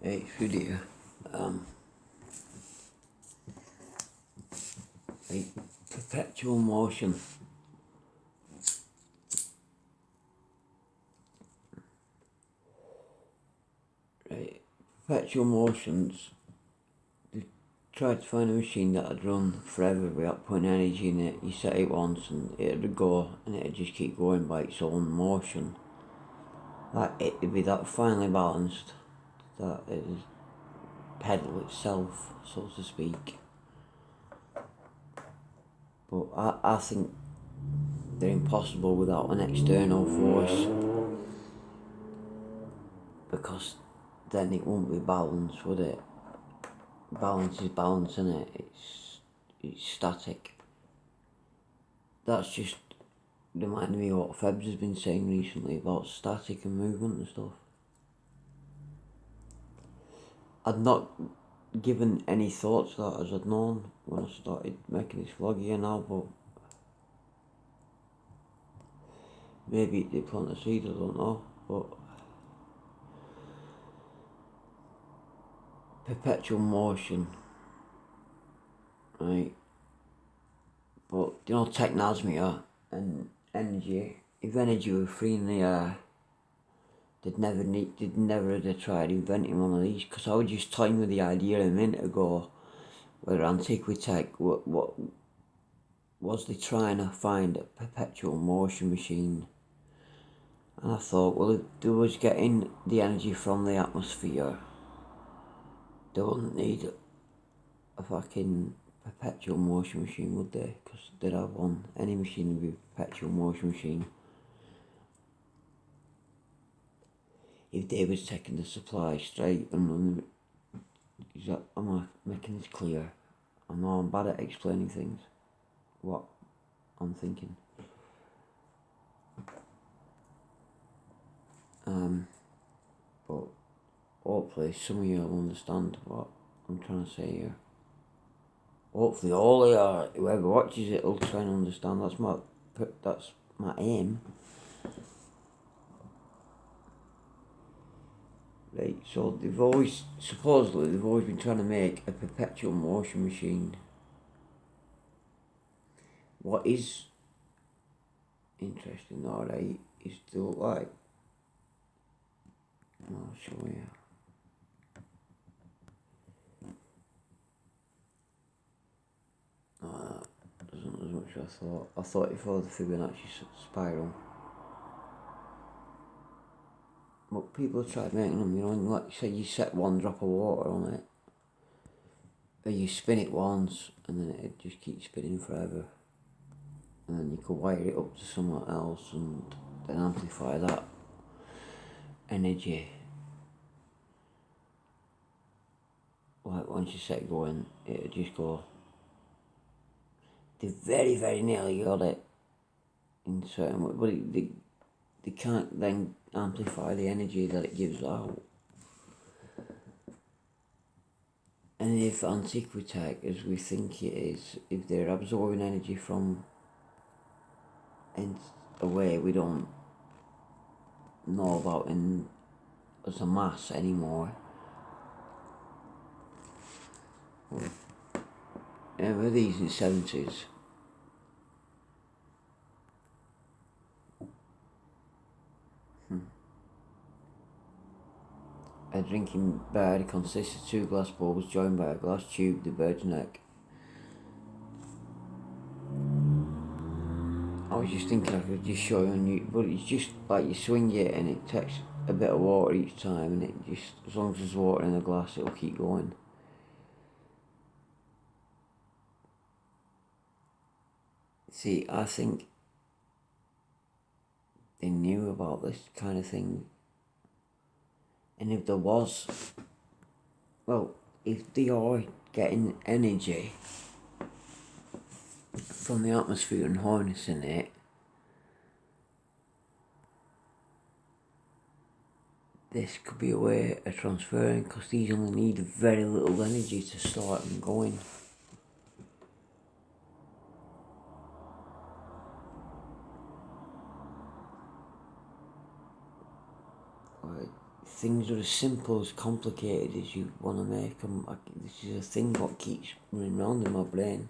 Hey, through here. Um, like perpetual motion. Right, perpetual motions. They tried to find a machine that'd run forever without putting energy in it. You set it once and it'd go and it'd just keep going by its own motion. Like it'd be that finely balanced that it'd pedal itself, so to speak. But I think they're impossible without an external force because then it won't be balanced, would it? Balance is balance, innit? It's static. That's just reminding me of what Febs has been saying recently about static and movement and stuff. I'd not given any thought to that as I'd known when I started making this vlog here now, but maybe it did plant a seed, I don't know. But perpetual motion, right? But you know, technosmia and energy. If energy were free in the air, they'd never have tried inventing one of these. Because I was just toying with the idea a minute ago, whether Antiquitech, what was they trying to find a perpetual motion machine? And I thought, well, if they was getting the energy from the atmosphere, they wouldn't need a fucking perpetual motion machine, would they? Because they'd have one. Any machine would be a perpetual motion machine. If they was taking the supply straight and running, am I making this clear? I know I'm bad at explaining things, what I'm thinking. But hopefully some of you will understand what I'm trying to say here. Hopefully all of you, whoever watches it, will try and understand. That's my aim. Right, so supposedly they've always been trying to make a perpetual motion machine. What is interesting though, right, is to look like, I'll show you. Doesn't as much as I thought. I thought it followed the Fibonacci spiral. But people have tried making them, you know, and like you say, you set one drop of water on it, or you spin it once, and then it just keeps spinning forever. And then you could wire it up to somewhere else and then amplify that energy. Like once you set it going, it'll just go. They very, very nearly got it in certain way, but they can't then amplify the energy that it gives out. And if Antiquitech, as we think it is, if they're absorbing energy from a way we don't know about as a mass anymore, were these in the 70s? A drinking bird consists of 2 glass bulbs joined by a glass tube, the bird's neck. I was just thinking I could just show you on you, but it's just like you swing it and it takes a bit of water each time, and it just, as long as there's water in the glass, it'll keep going. See, I think they knew about this kind of thing, and if there was, well, if they are getting energy from the atmosphere and harnessing it, this could be a way of transferring, because these only need very little energy to start them going. Like things are as simple as complicated as you want to make them. This is a thing what keeps running around in my brain,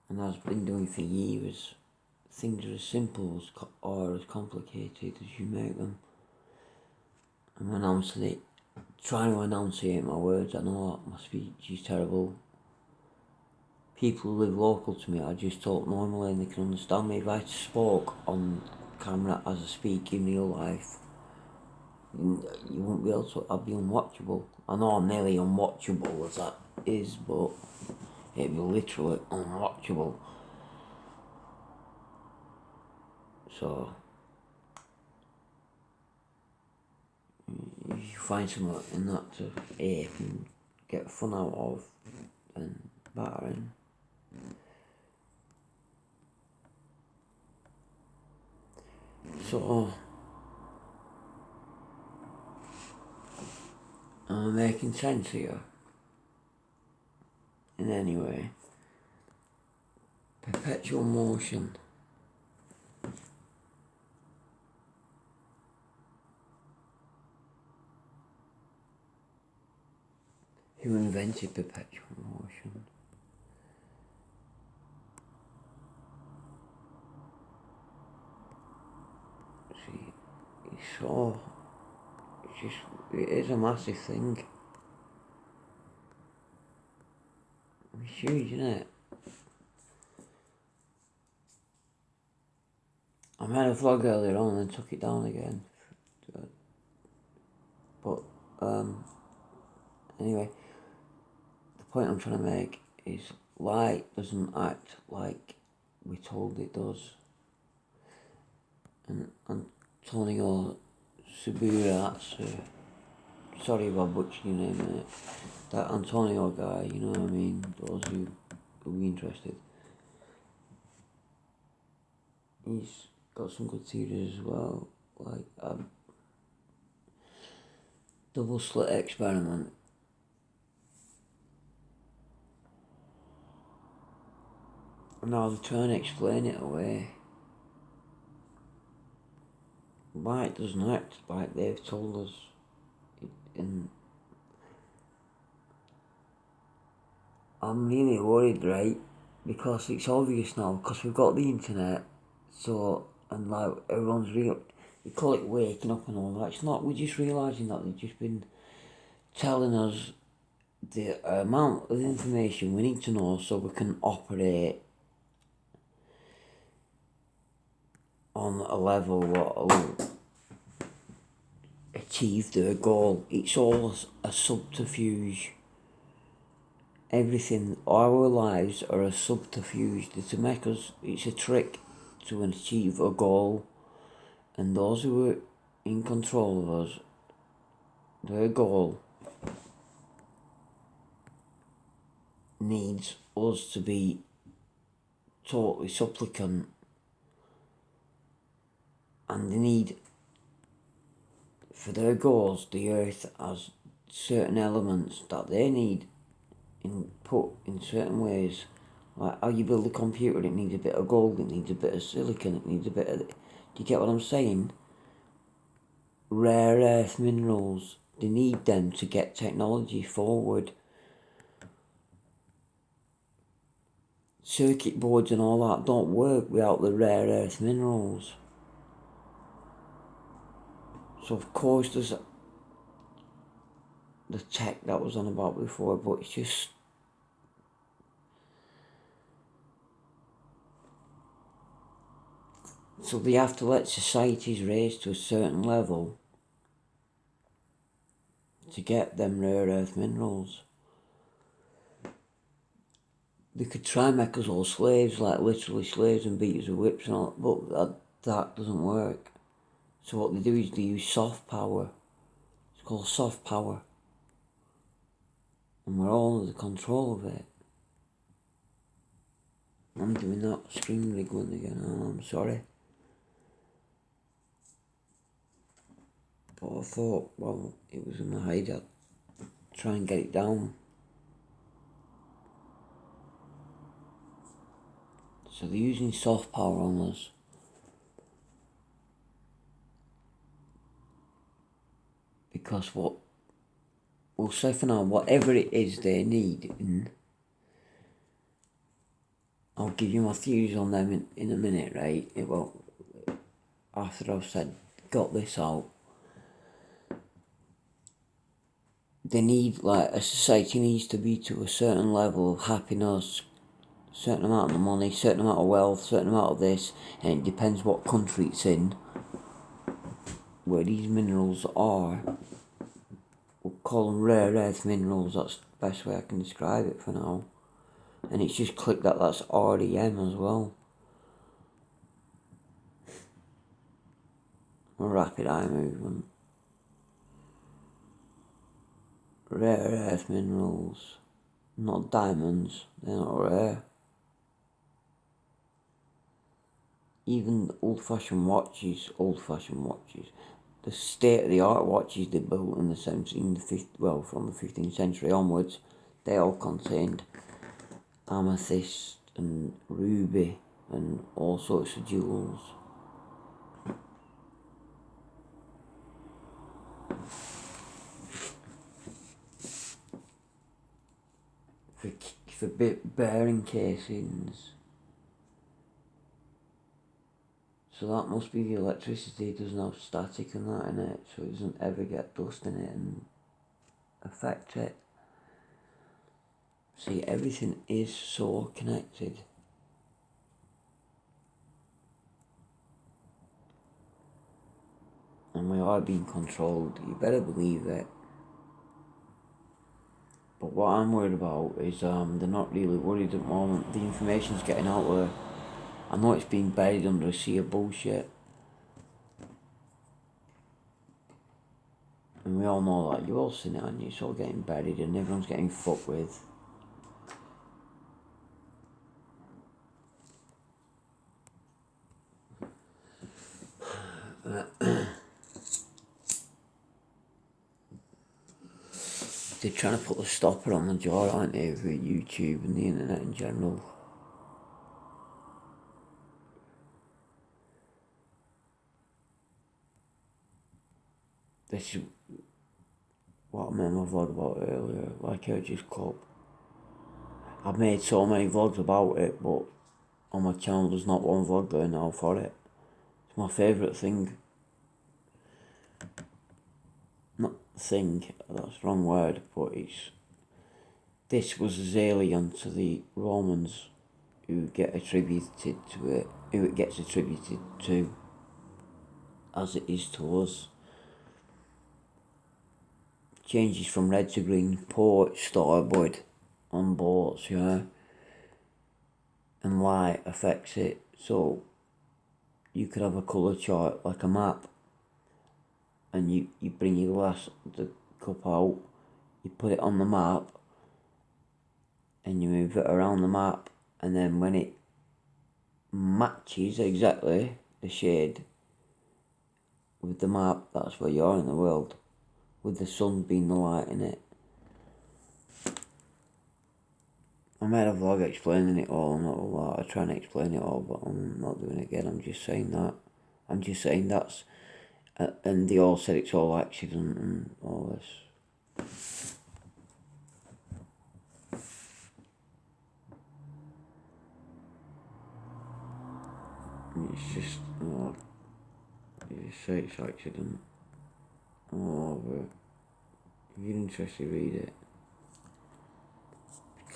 and I've been doing for years. Things are as simple or as complicated as you make them. I'm announcing it, trying to enunciate my words. I know my speech is terrible. People who live local to me, I just talk normally and they can understand me. If I spoke on camera as I speak in real life, you won't be able to, I'd be unwatchable. I know I'm nearly unwatchable as that is, but it'd be literally unwatchable. So, if you find something in that to ape and get fun out of, then battering. So, am I making sense here? In any way. Perpetual motion. Who invented perpetual motion? See, it is a massive thing. It's huge, isn't it? I made a vlog earlier on and took it down again. But, anyway, the point I'm trying to make is light doesn't act like we're told it does. And Antonio Subura, sorry if I butchered your name in it. That Antonio guy, you know what I mean? Those who will be interested. He's got some good theories as well, like double slit experiment. And I was trying to explain it away. Light doesn't act like they've told us. And I'm really worried, right? Because it's obvious now, because we've got the internet, so, and like, everyone's real, we call it waking up and all that, it's not, we're just realising that they've just been telling us the amount of information we need to know so we can operate on a level what will achieve their goal. It's all a subterfuge. Everything, our lives are a subterfuge to make us, it's a trick to achieve a goal. And those who are in control of us, their goal needs us to be totally supplicant, and they need, for their goals, the earth has certain elements that they need put in certain ways. Like how you build a computer, it needs a bit of gold, it needs a bit of silicon, it needs a bit of... Do you get what I'm saying? Rare earth minerals, they need them to get technology forward. Circuit boards and all that don't work without the rare earth minerals. So of course there's the tech that was on about before, but it's just... So they have to let societies raise to a certain level to get them rare earth minerals. They could try and make us all slaves, like literally slaves, and beat us with whips and all, but that doesn't work. So what they do is they use soft power. It's called soft power. And we're all under the control of it. I'm doing that screen wriggling again, I'm sorry. But I thought, well, it was in my head, I'd try and get it down. So they're using soft power on us. because we'll say for now, whatever it is they need, I'll give you my theories on them in a minute, right? After I've got this out, they need, like, a society needs to be to a certain level of happiness, certain amount of money, certain amount of wealth, certain amount of this, and it depends what country it's in, where these minerals are. We'll call them rare earth minerals, that's the best way I can describe it for now. And it's just clicked that that's RDM as well. A rapid eye movement. Rare earth minerals. Not diamonds, they're not rare. Even old-fashioned watches, the state-of-the-art watches they built in the 17th, from the 15th century onwards, they all contained amethyst and ruby and all sorts of jewels. For bearing casings. So that must be the electricity. It doesn't have static and that in it, so it doesn't ever get dust in it and affect it. See, everything is so connected. And we are being controlled, you better believe it. But what I'm worried about is they're not really worried at the moment. The information's getting out there. I know it's being buried under a sea of bullshit. And we all know that. You've all seen it, and it's all getting buried and everyone's getting fucked with. They're trying to put the stopper on the jaw, aren't they, with YouTube and the internet in general. This is what I made my vlog about earlier, like Urges Club. I've made so many vlogs about it, but on my channel there's not one vlog there now for it. It's my favourite thing. Not thing, that's the wrong word, but this was as alien to the Romans who get attributed to it, who it gets attributed to, as it is to us. Changes from red to green, port, starboard, on boats, and light affects it. So you could have a colour chart like a map, and you bring your the cup out, you put it on the map, and you move it around the map, and then when it matches exactly the shade with the map, that's where you are in the world, with the sun being the light in it. I made a vlog explaining it all, not a lot. I try to explain it all, but I'm not doing it again. I'm just saying that's, and they all said it's all accident and all this. It's just, you just say it's accident. Oh, but if you're interested, read it.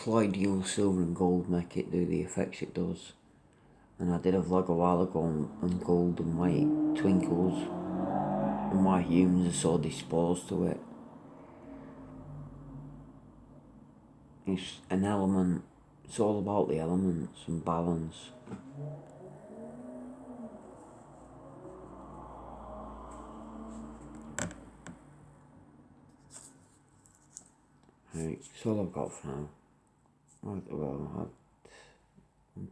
Colloidal silver and gold make it do the effects it does. And I did a vlog a while ago on gold and why it twinkles and why humans are so disposed to it. It's an element, it's all about the elements and balance. Right, that's all I've got for now. I'm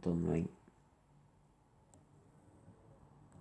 done, right?